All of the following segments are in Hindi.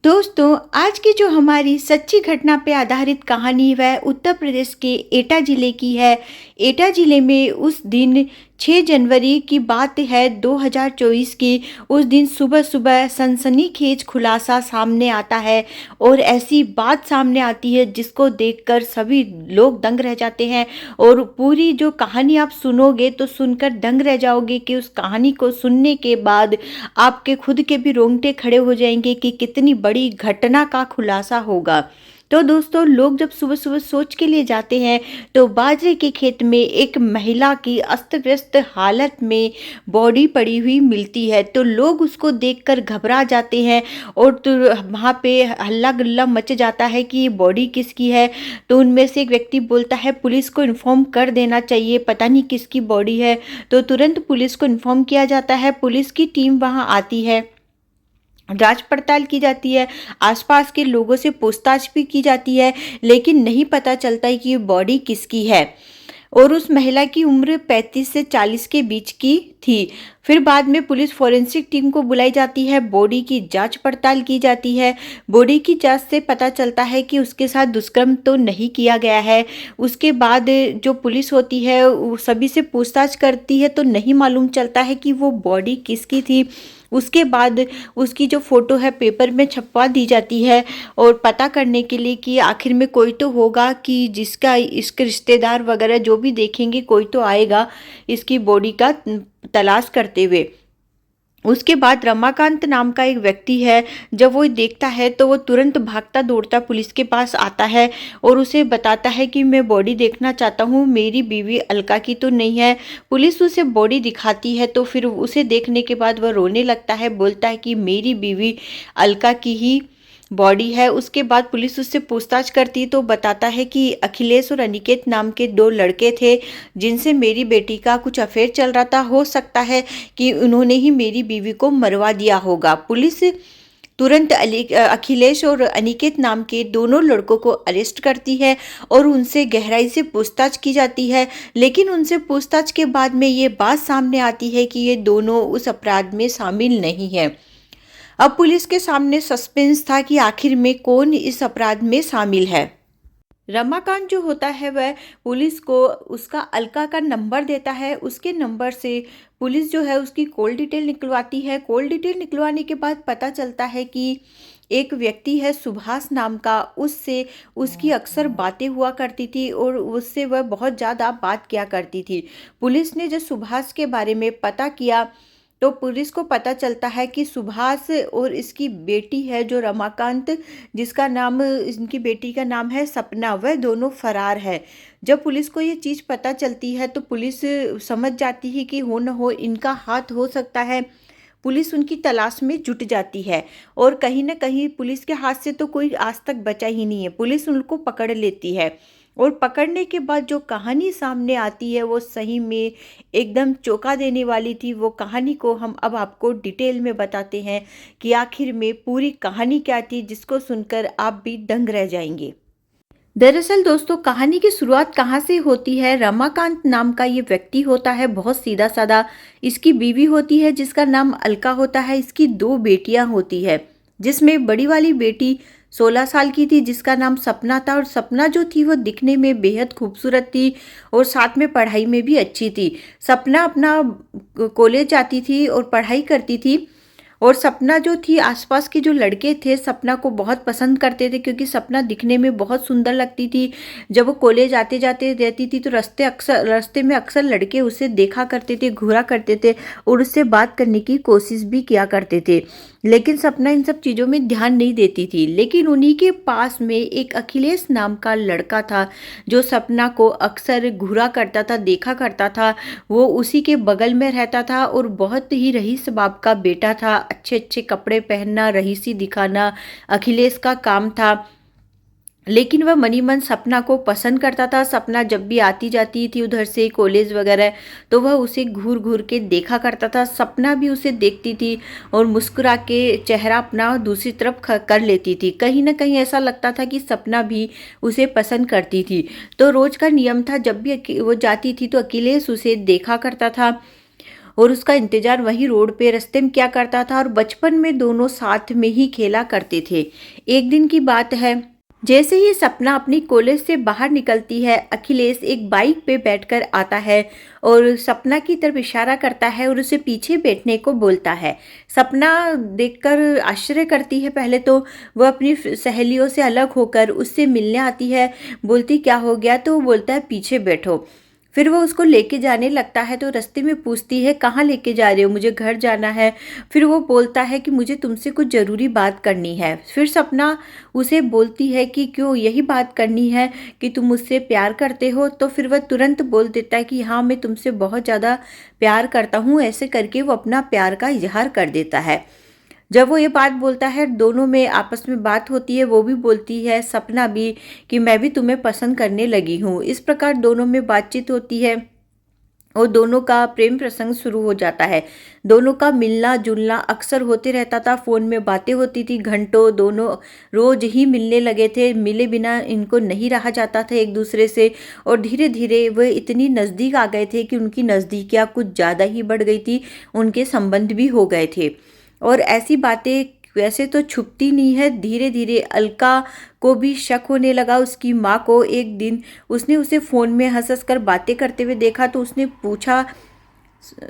दोस्तों, आज की जो हमारी सच्ची घटना पे आधारित कहानी वह उत्तर प्रदेश के एटा ज़िले की है। एटा ज़िले में उस दिन 6 जनवरी की बात है 2024 की। उस दिन सुबह-सुबह सनसनीखेज खुलासा सामने आता है और ऐसी बात सामने आती है जिसको देखकर सभी लोग दंग रह जाते हैं। और पूरी जो कहानी आप सुनोगे तो सुनकर दंग रह जाओगे कि उस कहानी को सुनने के बाद आपके खुद के भी रोंगटे खड़े हो जाएंगे कि कितनी बड़ी घटना का खुलासा होगा। तो दोस्तों, लोग जब सुबह-सुबह सोच के लिए जाते हैं तो बाजरे के खेत में एक महिला की अस्त-व्यस्त हालत में बॉडी पड़ी हुई मिलती है। तो लोग उसको देखकर घबरा जाते हैं और तो वहाँ पे हल्ला-गुल्ला मच जाता है कि ये बॉडी किसकी है। तो उनमें से एक व्यक्ति बोलता है, पुलिस को इन्फॉर्म कर देना चाहिए, पता नहीं किसकी बॉडी है। तो तुरंत पुलिस को इन्फॉर्म किया जाता है, पुलिस की टीम वहाँ आती है, जांच पड़ताल की जाती है, आसपास के लोगों से पूछताछ भी की जाती है, लेकिन नहीं पता चलता है कि ये बॉडी किसकी है। और उस महिला की उम्र 35 से 40 के बीच की थी। फिर बाद में पुलिस फॉरेंसिक टीम को बुलाई जाती है, बॉडी की जांच पड़ताल की जाती है। बॉडी की जांच से पता चलता है कि उसके साथ दुष्कर्म तो नहीं किया गया है। उसके बाद जो पुलिस होती है वो सभी से पूछताछ करती है तो नहीं मालूम चलता है कि वो बॉडी किसकी थी। उसके बाद उसकी जो फ़ोटो है पेपर में छपवा दी जाती है और पता करने के लिए कि आखिर में कोई तो होगा कि जिसका इसके रिश्तेदार वगैरह जो भी देखेंगे, कोई तो आएगा इसकी बॉडी का तलाश करते हुए। उसके बाद रमाकांत नाम का एक व्यक्ति है, जब वो देखता है तो वो तुरंत भागता दौड़ता पुलिस के पास आता है और उसे बताता है कि मैं बॉडी देखना चाहता हूँ, मेरी बीवी अलका की तो नहीं है। पुलिस उसे बॉडी दिखाती है तो फिर उसे देखने के बाद वह रोने लगता है, बोलता है कि मेरी बीवी अलका की ही बॉडी है। उसके बाद पुलिस उससे पूछताछ करती तो बताता है कि अखिलेश और अनिकेत नाम के 2 लड़के थे जिनसे मेरी बेटी का कुछ अफेयर चल रहा था। हो सकता है कि उन्होंने ही मेरी बीवी को मरवा दिया होगा। पुलिस तुरंत अखिलेश और अनिकेत नाम के दोनों लड़कों को अरेस्ट करती है और उनसे गहराई से पूछताछ की जाती है। लेकिन उनसे पूछताछ के बाद में ये बात सामने आती है कि ये दोनों उस अपराध में शामिल नहीं है। अब पुलिस के सामने सस्पेंस था कि आखिर में कौन इस अपराध में शामिल है। रमाकांत जो होता है वह पुलिस को उसका अलका का नंबर देता है। उसके नंबर से पुलिस जो है उसकी कॉल डिटेल निकलवाती है। कॉल डिटेल निकलवाने के बाद पता चलता है कि एक व्यक्ति है सुभाष नाम का, उससे उसकी अक्सर बातें हुआ करती थी और उससे वह बहुत ज़्यादा बात किया करती थी। पुलिस ने जब सुभाष के बारे में पता किया तो पुलिस को पता चलता है कि सुभाष और इसकी बेटी है जो रमाकांत, जिसका नाम, इनकी बेटी का नाम है सपना, वह दोनों फरार है। जब पुलिस को ये चीज़ पता चलती है तो पुलिस समझ जाती है कि हो न हो इनका हाथ हो सकता है। पुलिस उनकी तलाश में जुट जाती है और कहीं ना कहीं पुलिस के हाथ से तो कोई आज तक बचा ही नहीं है। पुलिस उनको पकड़ लेती है और पकड़ने के बाद जो कहानी सामने आती है वो सही में एकदम चौंका देने वाली थी। वो कहानी को हम अब आपको डिटेल में बताते हैं कि आखिर में पूरी कहानी क्या थी, जिसको सुनकर आप भी दंग रह जाएंगे। दरअसल दोस्तों, कहानी की शुरुआत कहाँ से होती है। रमाकांत नाम का ये व्यक्ति होता है, बहुत सीधा साधा। इसकी बीवी होती है जिसका नाम अलका होता है। इसकी 2 बेटियां होती है, जिसमें बड़ी वाली बेटी 16 साल की थी जिसका नाम सपना था। और सपना जो थी वो दिखने में बेहद खूबसूरत थी और साथ में पढ़ाई में भी अच्छी थी। सपना अपना कॉलेज जाती थी और पढ़ाई करती थी और सपना जो थी, आसपास के जो लड़के थे सपना को बहुत पसंद करते थे क्योंकि सपना दिखने में बहुत सुंदर लगती थी। जब वो कॉलेज आते जाते रहती थी तो रास्ते में अक्सर लड़के उसे देखा करते थे, घूरा करते थे और उससे बात करने की कोशिश भी किया करते थे। लेकिन सपना इन सब चीज़ों में ध्यान नहीं देती थी। लेकिन उन्हीं के पास में एक अखिलेश नाम का लड़का था जो सपना को अक्सर घूरा करता था, देखा करता था। वो उसी के बगल में रहता था और बहुत ही रईस बाप का बेटा था। अच्छे अच्छे कपड़े पहनना, रईसी दिखाना अखिलेश का काम था। लेकिन वह मनी मन सपना को पसंद करता था। सपना जब भी आती जाती थी उधर से कॉलेज वगैरह तो वह उसे घूर घूर के देखा करता था। सपना भी उसे देखती थी और मुस्कुरा के चेहरा अपना दूसरी तरफ कर लेती थी। कहीं ना कहीं ऐसा लगता था कि सपना भी उसे पसंद करती थी। तो रोज का नियम था, जब भी वो जाती थी तो अखिलेश उसे देखा करता था और उसका इंतजार वहीं रोड पे रास्ते में क्या करता था, और बचपन में दोनों साथ में ही खेला करते थे। एक दिन की बात है, जैसे ही सपना अपनी कॉलेज से बाहर निकलती है, अखिलेश एक बाइक पे बैठकर आता है और सपना की तरफ इशारा करता है और उसे पीछे बैठने को बोलता है। सपना देखकर आश्चर्य करती है। पहले तो वह अपनी सहेलियों से अलग होकर उससे मिलने आती है, बोलती क्या हो गया, तो वो बोलता है पीछे बैठो। फिर वो उसको लेके जाने लगता है, तो रास्ते में पूछती है कहाँ लेके जा रहे हो, मुझे घर जाना है। फिर वो बोलता है कि मुझे तुमसे कुछ ज़रूरी बात करनी है। फिर सपना उसे बोलती है कि क्यों, यही बात करनी है कि तुम मुझसे प्यार करते हो। तो फिर वह तुरंत बोल देता है कि हाँ, मैं तुमसे बहुत ज़्यादा प्यार करता हूँ। ऐसे करके वो अपना प्यार का इजहार कर देता है। जब वो ये बात बोलता है, दोनों में आपस में बात होती है। वो भी बोलती है, सपना भी, कि मैं भी तुम्हें पसंद करने लगी हूँ। इस प्रकार दोनों में बातचीत होती है और दोनों का प्रेम प्रसंग शुरू हो जाता है। दोनों का मिलना जुलना अक्सर होते रहता था, फ़ोन में बातें होती थी घंटों। दोनों रोज ही मिलने लगे थे, मिले बिना इनको नहीं रहा जाता था एक दूसरे से। और धीरे धीरे वे इतनी नज़दीक आ गए थे कि उनकी नज़दीकियाँ कुछ ज़्यादा ही बढ़ गई थी, उनके संबंध भी हो गए थे। और ऐसी बातें वैसे तो छुपती नहीं है। धीरे धीरे अलका को भी शक होने लगा उसकी माँ को। एक दिन उसने उसे फ़ोन में हंस हंस कर बातें करते हुए देखा, तो उसने पूछा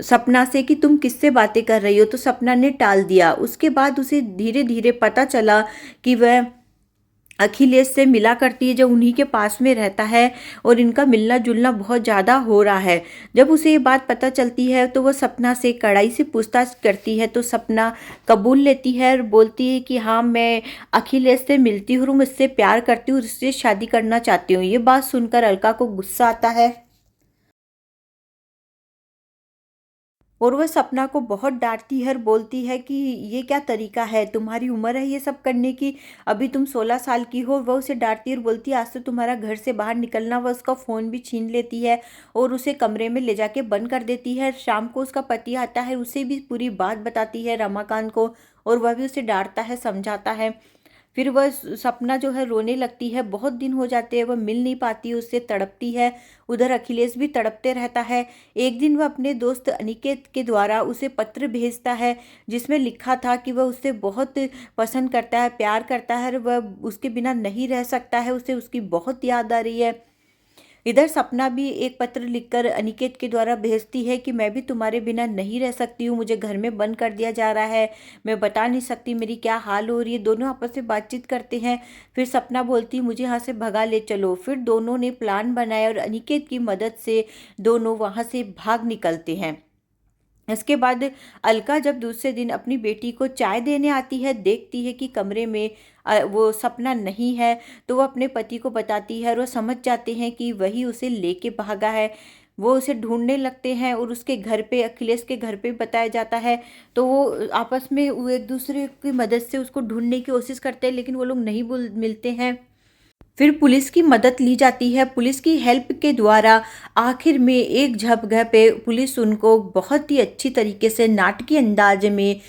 सपना से कि तुम किससे बातें कर रही हो, तो सपना ने टाल दिया। उसके बाद उसे धीरे धीरे पता चला कि वह अखिलेश से मिला करती है, जो उन्हीं के पास में रहता है, और इनका मिलना जुलना बहुत ज़्यादा हो रहा है। जब उसे ये बात पता चलती है तो वह सपना से कड़ाई से पूछताछ करती है, तो सपना कबूल लेती है और बोलती है कि हाँ, मैं अखिलेश से मिलती हूँ, मुझसे प्यार करती हूँ, उससे शादी करना चाहती हूँ। ये बात सुनकर अलका को गुस्सा आता है और वह सपना को बहुत डांटती है और बोलती है कि ये क्या तरीका है, तुम्हारी उम्र है ये सब करने की, अभी तुम 16 साल की हो। वह उसे डांटती है और बोलती है आज तो तुम्हारा घर से बाहर निकलना। वह उसका फ़ोन भी छीन लेती है और उसे कमरे में ले जाके बंद कर देती है। शाम को उसका पति आता है, उसे भी पूरी बात बताती है रमाकांत को, और वह भी उसे डांटता है, समझाता है। फिर वह सपना जो है रोने लगती है। बहुत दिन हो जाते हैं, वह मिल नहीं पाती, उससे तड़पती है। उधर अखिलेश भी तड़पते रहता है। एक दिन वह अपने दोस्त अनिकेत के द्वारा उसे पत्र भेजता है, जिसमें लिखा था कि वह उससे बहुत पसंद करता है, प्यार करता है, और वह उसके बिना नहीं रह सकता है, उसे उसकी बहुत याद आ रही है। इधर सपना भी एक पत्र लिखकर अनिकेत के द्वारा भेजती है कि मैं भी तुम्हारे बिना नहीं रह सकती हूँ, मुझे घर में बंद कर दिया जा रहा है, मैं बता नहीं सकती मेरी क्या हाल हो रही है। दोनों आपस में बातचीत करते हैं। फिर सपना बोलती है मुझे यहाँ से भगा ले चलो। फिर दोनों ने प्लान बनाया और अनिकेत की मदद से दोनों वहाँ से भाग निकलते हैं। इसके बाद अलका जब दूसरे दिन अपनी बेटी को चाय देने आती है, देखती है कि कमरे में वो सपना नहीं है, तो वो अपने पति को बताती है और वो समझ जाते हैं कि वही उसे लेके भागा है। वो उसे ढूंढने लगते हैं और उसके घर पे, अखिलेश के घर पे बताया जाता है। तो वो आपस में वो एक दूसरे की मदद से उसको ढूंढने की कोशिश करते हैं, लेकिन वो लोग नहीं मिलते हैं। फिर पुलिस की मदद ली जाती है। पुलिस की हेल्प के द्वारा आखिर में एक जगह पे पुलिस उनको बहुत ही अच्छी तरीके से नाटकीय अंदाज में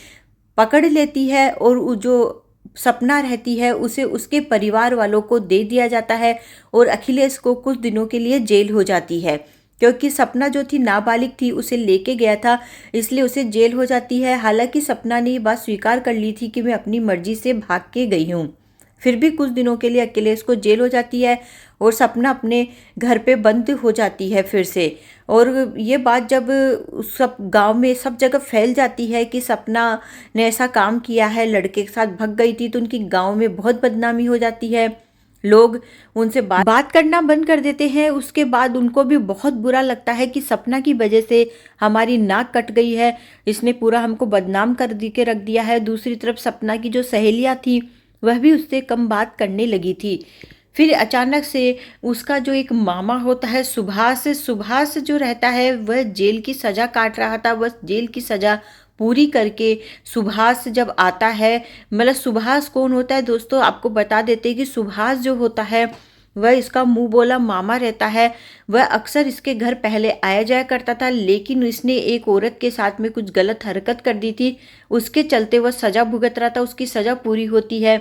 पकड़ लेती है और जो सपना रहती है उसे उसके परिवार वालों को दे दिया जाता है और अखिलेश को कुछ दिनों के लिए जेल हो जाती है। क्योंकि सपना जो थी नाबालिग थी, उसे लेके गया था, इसलिए उसे जेल हो जाती है। हालांकि सपना ने ये बात स्वीकार कर ली थी कि मैं अपनी मर्जी से भाग के गई हूँ। फिर भी कुछ दिनों के लिए अखिलेश को जेल हो जाती है और सपना अपने घर पे बंद हो जाती है फिर से। और ये बात जब सब गांव में सब जगह फैल जाती है कि सपना ने ऐसा काम किया है, लड़के के साथ भाग गई थी, तो उनकी गांव में बहुत बदनामी हो जाती है। लोग उनसे बात करना बंद कर देते हैं। उसके बाद उनको भी बहुत बुरा लगता है कि सपना की वजह से हमारी नाक कट गई है, इसने पूरा हमको बदनाम कर दी के रख दिया है। दूसरी तरफ सपना की जो सहेलियाँ थी वह भी उससे कम बात करने लगी थी। फिर अचानक से उसका जो एक मामा होता है सुभाष, सुभाष जो रहता है वह जेल की सज़ा काट रहा था। वह जेल की सज़ा पूरी करके सुभाष जब आता है, मतलब सुभाष कौन होता है दोस्तों, आपको बता देते हैं कि सुभाष जो होता है वह इसका मुंह बोला मामा रहता है। वह अक्सर इसके घर पहले आया जाया करता था, लेकिन इसने एक औरत के साथ में कुछ गलत हरकत कर दी थी, उसके चलते वह सज़ा भुगत रहा था। उसकी सज़ा पूरी होती है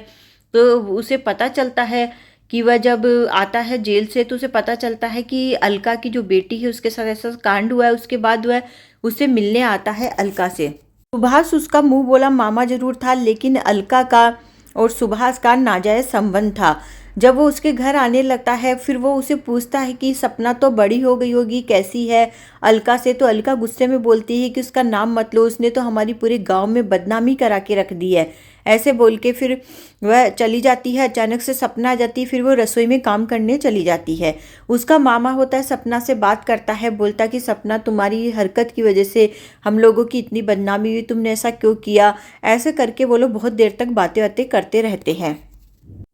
तो उसे पता चलता है कि वह जब आता है जेल से, तो उसे पता चलता है कि अलका की जो बेटी है उसके साथ ऐसा कांड हुआ है। उसके बाद वह उससे मिलने आता है अलका से। सुभाष उसका मुंह बोला मामा जरूर था, लेकिन अलका का और सुभाष का नाजायज संबंध था। जब वो उसके घर आने लगता है, फिर वो उसे पूछता है कि सपना तो बड़ी हो गई होगी, कैसी है अलका से। तो अलका गुस्से में बोलती है कि उसका नाम मत लो, उसने तो हमारी पूरे गांव में बदनामी करा के रख दी है। ऐसे बोल के फिर वह चली जाती है। अचानक से सपना आ जाती है, फिर वो रसोई में काम करने चली जाती है। उसका मामा होता है सपना से बात करता है, बोलता कि सपना तुम्हारी हरकत की वजह से हम लोगों की इतनी बदनामी हुई, तुमने ऐसा क्यों किया। ऐसे करके वो लोग बहुत देर तक बातें बातें करते रहते हैं।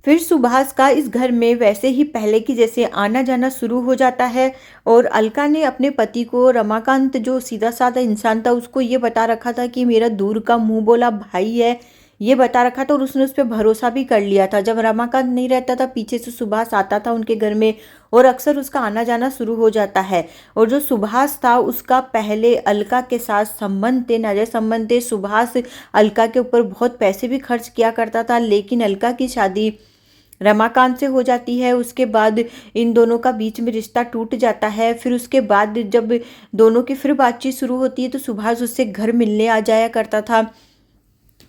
फिर सुभाष का इस घर में वैसे ही पहले की जैसे आना जाना शुरू हो जाता है। और अलका ने अपने पति को, रमाकांत जो सीधा साधा इंसान था, उसको ये बता रखा था कि मेरा दूर का मुंह बोला भाई है, ये बता रखा था। और उसने उस पर भरोसा भी कर लिया था। जब रमाकांत नहीं रहता था, पीछे से सुभाष आता था उनके घर में और अक्सर उसका आना जाना शुरू हो जाता है। और जो सुभाष था, उसका पहले अलका के साथ संबंध थे, नाजायज संबंध थे। सुभाष अलका के ऊपर बहुत पैसे भी खर्च किया करता था, लेकिन अलका की शादी रमाकांत से हो जाती है। उसके बाद इन दोनों का बीच में रिश्ता टूट जाता है। फिर उसके बाद जब दोनों की फिर बातचीत शुरू होती है, तो सुभाष उससे घर मिलने आ जाया करता था।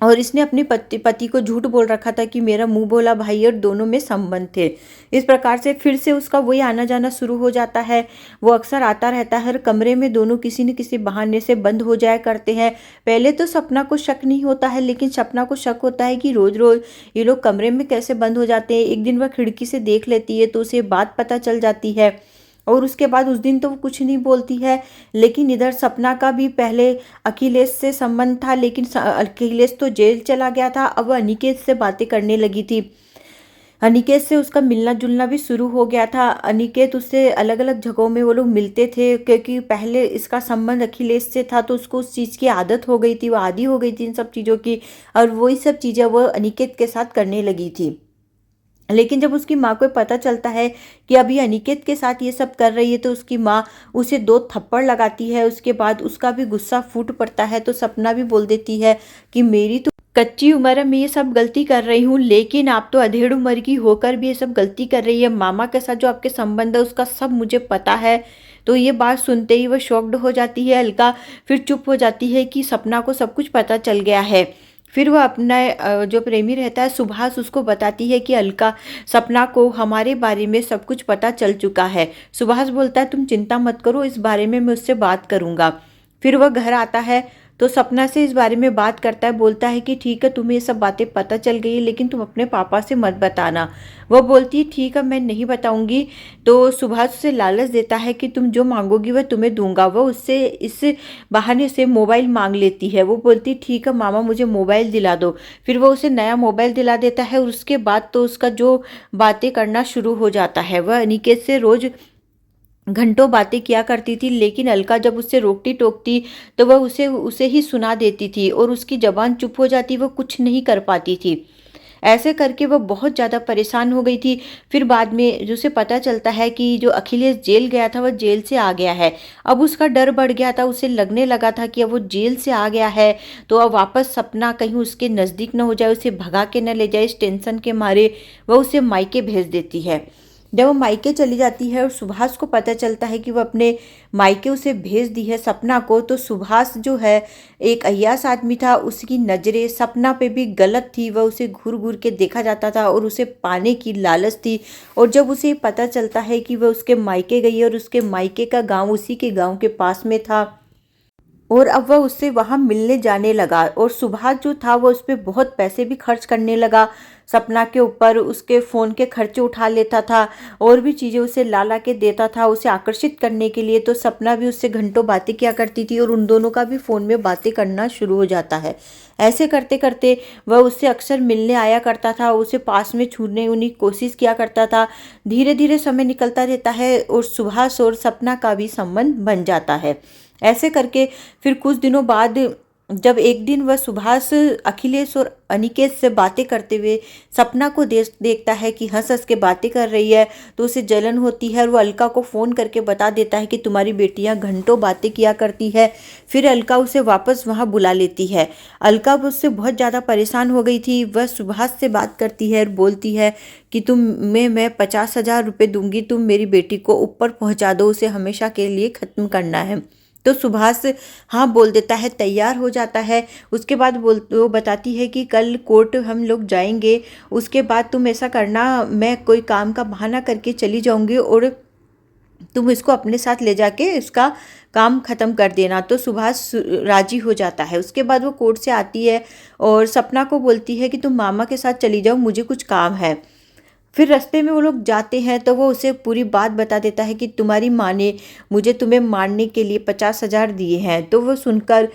और इसने अपने पति को झूठ बोल रखा था कि मेरा मुंह बोला भाई, और दोनों में संबंध थे। इस प्रकार से फिर से उसका वही आना जाना शुरू हो जाता है। वो अक्सर आता रहता है। हर कमरे में दोनों किसी न किसी बहाने से बंद हो जाया करते हैं। पहले तो सपना को शक नहीं होता है, लेकिन सपना को शक होता है कि रोज रोज ये लोग कमरे में कैसे बंद हो जाते हैं। एक दिन वह खिड़की से देख लेती है, तो उसे बात पता चल जाती है। और उसके बाद उस दिन तो वो कुछ नहीं बोलती है। लेकिन इधर सपना का भी पहले अखिलेश से संबंध था, लेकिन अखिलेश तो जेल चला गया था। अब वो अनिकेत से बातें करने लगी थी। अनिकेत से उसका मिलना जुलना भी शुरू हो गया था। अनिकेत उससे अलग अलग जगहों में वो लोग मिलते थे, क्योंकि पहले इसका संबंध अखिलेश से था, तो उसको उस चीज़ की आदत हो गई थी, वो आदी हो गई थी इन सब चीज़ों की। और वही सब चीज़ें वो अनिकेत के साथ करने लगी थी। लेकिन जब उसकी माँ को पता चलता है कि अभी अनिकेत के साथ ये सब कर रही है, तो उसकी माँ उसे 2 थप्पड़ लगाती है। उसके बाद उसका भी गुस्सा फूट पड़ता है। तो सपना भी बोल देती है कि मेरी तो कच्ची उम्र है, मैं ये सब गलती कर रही हूँ, लेकिन आप तो अधेड़ उम्र की होकर भी ये सब गलती कर रही है। मामा के साथ जो आपके संबंध है उसका सब मुझे पता है। तो ये बात सुनते ही वह शॉक्ड हो जाती है अलका। फिर चुप हो जाती है कि सपना को सब कुछ पता चल गया है। फिर वह अपना जो प्रेमी रहता है सुभाष, उसको बताती है कि अलका, सपना को हमारे बारे में सब कुछ पता चल चुका है। सुभाष बोलता है तुम चिंता मत करो, इस बारे में मैं उससे बात करूंगा। फिर वह घर आता है तो सपना से इस बारे में बात करता है। बोलता है कि ठीक है, तुम्हें ये सब बातें पता चल गई है, लेकिन तुम अपने पापा से मत बताना। वह बोलती है ठीक है, मैं नहीं बताऊंगी। तो सुभाष उसे लालच देता है कि तुम जो मांगोगी वह तुम्हें दूंगा। वह उससे इस बहाने से मोबाइल मांग लेती है। वो बोलती ठीक है मामा, मुझे मोबाइल दिला दो। फिर वो उसे नया मोबाइल दिला देता है। और उसके बाद तो उसका जो बातें करना शुरू हो जाता है। वह अनिकेत से रोज घंटों बातें किया करती थी, लेकिन अलका जब उससे रोकती टोकती तो वह उसे उसे ही सुना देती थी और उसकी जबान चुप हो जाती, वह कुछ नहीं कर पाती थी। ऐसे करके वह बहुत ज़्यादा परेशान हो गई थी। फिर बाद में जो उसे पता चलता है कि जो अखिलेश जेल गया था वह जेल से आ गया है। अब उसका डर बढ़ गया था। उसे लगने लगा था कि अब वो जेल से आ गया है तो अब वापस सपना कहीं उसके नज़दीक न हो जाए, उसे भगा के न ले जाए। इस टेंशन के मारे वह उसे मायके भेज देती है। जब वो मायके चली जाती है और सुभाष को पता चलता है कि वह अपने मायके उसे भेज दी है सपना को, तो सुभाष जो है एक अय्याश आदमी था। उसकी नज़रें सपना पे भी गलत थी। वह उसे घूर घूर के देखा जाता था और उसे पाने की लालच थी। और जब उसे पता चलता है कि वह उसके मायके गई है और उसके मायके का गांव उसी के गांव के पास में था, और अब वह उससे वहाँ मिलने जाने लगा। और सुभाष जो था वो उस पर बहुत पैसे भी खर्च करने लगा। सपना के ऊपर उसके फ़ोन के खर्चे उठा लेता था और भी चीज़ें उसे ला ला के देता था उसे आकर्षित करने के लिए। तो सपना भी उससे घंटों बातें किया करती थी और उन दोनों का भी फ़ोन में बातें करना शुरू हो जाता है। ऐसे करते करते वह उससे अक्सर मिलने आया करता था, उसे पास में छूने उन्हीं कोशिश किया करता था। धीरे धीरे समय निकलता रहता है और सुभाष और सपना का भी संबंध बन जाता है। ऐसे करके फिर कुछ दिनों बाद जब एक दिन वह सुभाष अखिलेश और अनिकेत से बातें करते हुए सपना को देखता है कि हंस हंस के बातें कर रही है, तो उसे जलन होती है और वो अलका को फ़ोन करके बता देता है कि तुम्हारी बेटियां घंटों बातें किया करती है। फिर अलका उसे वापस वहां बुला लेती है। अलका उससे बहुत ज़्यादा परेशान हो गई थी। वह सुभाष से बात करती है और बोलती है कि मैं 50,000 रुपये दूंगी, तुम मेरी बेटी को ऊपर पहुँचा दो, उसे हमेशा के लिए ख़त्म करना है। तो सुभाष हाँ बोल देता है, तैयार हो जाता है। उसके बाद वो बताती है कि कल कोर्ट हम लोग जाएंगे, उसके बाद तुम ऐसा करना, मैं कोई काम का बहाना करके चली जाऊंगी और तुम इसको अपने साथ ले जाके इसका काम ख़त्म कर देना। तो सुभाष राजी हो जाता है। उसके बाद वो कोर्ट से आती है और सपना को बोलती है कि तुम मामा के साथ चली जाओ, मुझे कुछ काम है। फिर रास्ते में वो लोग जाते हैं तो वो उसे पूरी बात बता देता है कि तुम्हारी माँ ने मुझे तुम्हें मारने के लिए 50,000 दिए हैं। तो वो सुनकर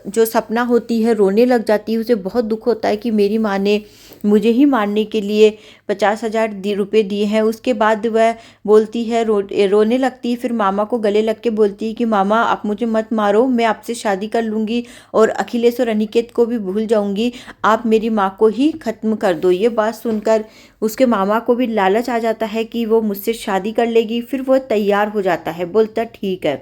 जो सपना होती है रोने लग जाती है। उसे बहुत दुख होता है कि मेरी माँ ने मुझे ही मारने के लिए 50,000 रुपये दिए हैं। उसके बाद वह बोलती है, रोने लगती है। फिर मामा को गले लग के बोलती है कि मामा आप मुझे मत मारो, मैं आपसे शादी कर लूँगी और अखिलेश और अनिकेत को भी भूल जाऊँगी, आप मेरी माँ को ही ख़त्म कर दो। ये बात सुनकर उसके मामा को भी लालच आ जाता है कि वो मुझसे शादी कर लेगी। फिर वो तैयार हो जाता है, बोलता ठीक है।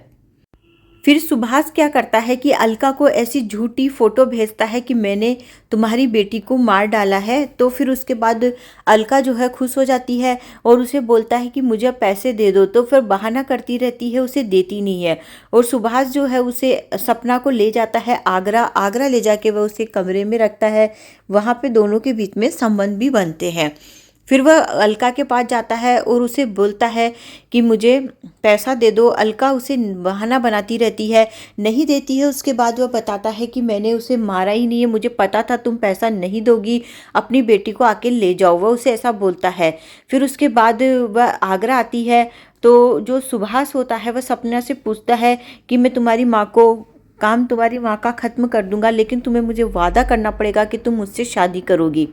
फिर सुभाष क्या करता है कि अलका को ऐसी झूठी फोटो भेजता है कि मैंने तुम्हारी बेटी को मार डाला है। तो फिर उसके बाद अलका जो है खुश हो जाती है और उसे बोलता है कि मुझे पैसे दे दो। तो फिर बहाना करती रहती है, उसे देती नहीं है। और सुभाष जो है उसे सपना को ले जाता है आगरा। आगरा ले जाके वह उसे कमरे में रखता है। वहाँ पे दोनों के बीच में संबंध भी बनते हैं। फिर वह अलका के पास जाता है और उसे बोलता है कि मुझे पैसा दे दो। अलका उसे बहाना बनाती रहती है, नहीं देती है। उसके बाद वह बताता है कि मैंने उसे मारा ही नहीं है, मुझे पता था तुम पैसा नहीं दोगी, अपनी बेटी को आके ले जाओ। वह उसे ऐसा बोलता है। फिर उसके बाद वह आगरा आती है तो जो सुभाष होता है वह सपना से पूछता है कि मैं तुम्हारी माँ को तुम्हारी माँ का ख़त्म कर दूंगा, लेकिन तुम्हें मुझे वादा करना पड़ेगा कि तुम मुझसे शादी करोगी।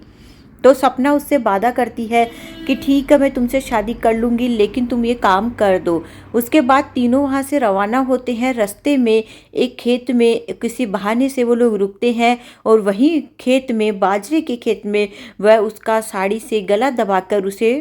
तो सपना उससे वादा करती है कि ठीक है मैं तुमसे शादी कर लूँगी, लेकिन तुम ये काम कर दो। उसके बाद तीनों वहाँ से रवाना होते हैं। रास्ते में एक खेत में किसी बहाने से वो लोग रुकते हैं और वहीं खेत में, बाजरे के खेत में, वह उसका साड़ी से गला दबाकर उसे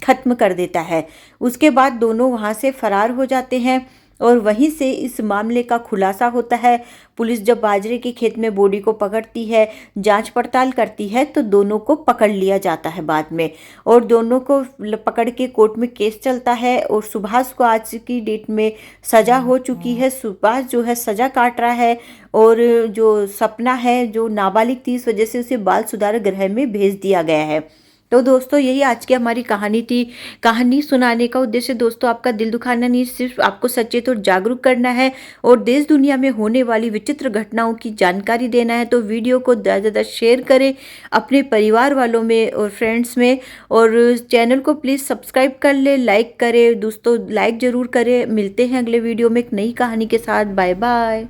ख़त्म कर देता है। उसके बाद दोनों वहाँ से फरार हो जाते हैं और वहीं से इस मामले का खुलासा होता है। पुलिस जब बाजरे के खेत में बॉडी को पकड़ती है, जांच पड़ताल करती है, तो दोनों को पकड़ लिया जाता है बाद में। और दोनों को पकड़ के कोर्ट में केस चलता है और सुभाष को आज की डेट में सज़ा हो चुकी है। सुभाष जो है सज़ा काट रहा है और जो सपना है जो नाबालिग थी, इस वजह से उसे बाल सुधार गृह में भेज दिया गया है। तो दोस्तों यही आज की हमारी कहानी थी। कहानी सुनाने का उद्देश्य दोस्तों आपका दिल दुखाना नहीं, सिर्फ आपको सचेत और जागरूक करना है और देश दुनिया में होने वाली विचित्र घटनाओं की जानकारी देना है। तो वीडियो को ज़्यादा से ज़्यादा शेयर करें अपने परिवार वालों में और फ्रेंड्स में, और चैनल को प्लीज़ सब्सक्राइब कर ले, लाइक करें दोस्तों, लाइक ज़रूर करें। मिलते हैं अगले वीडियो में एक नई कहानी के साथ। Bye bye.